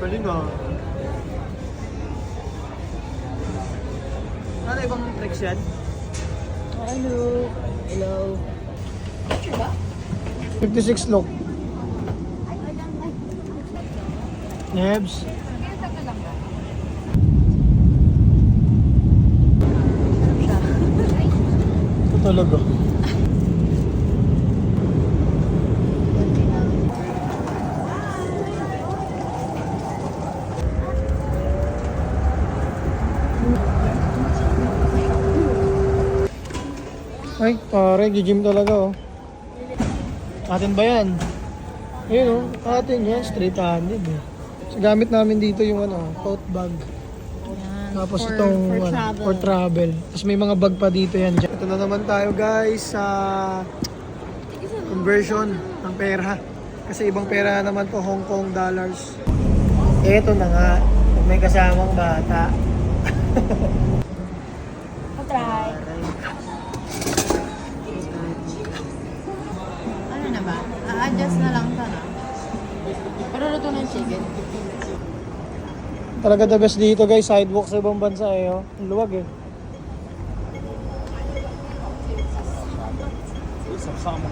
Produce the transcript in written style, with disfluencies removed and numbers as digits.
Galing ah. Ano ibang tricks yan? Hello. Hello. Picture ba? 56 look. Nebs. Ito talaga. Ay, pare, gym talaga oh. Atin ba yan? Ayun oh, atin yan, straight handed eh. So, gamit namin dito yung ano, tote bag. Yan. Tapos For itong travel. for travel. Tapos may mga bag pa dito yan. Ito na naman tayo guys sa conversion ng pera. Kasi ibang pera naman to, Hong Kong dollars. Ito na nga, pag may kasamang bata. Try. Ano na ba? A-adjust na lang sana. Pero luto ng chicken. Talaga the best dito guys, sidewalk sa ibang bansa eh. Oh. Ang luwag eh. Sama.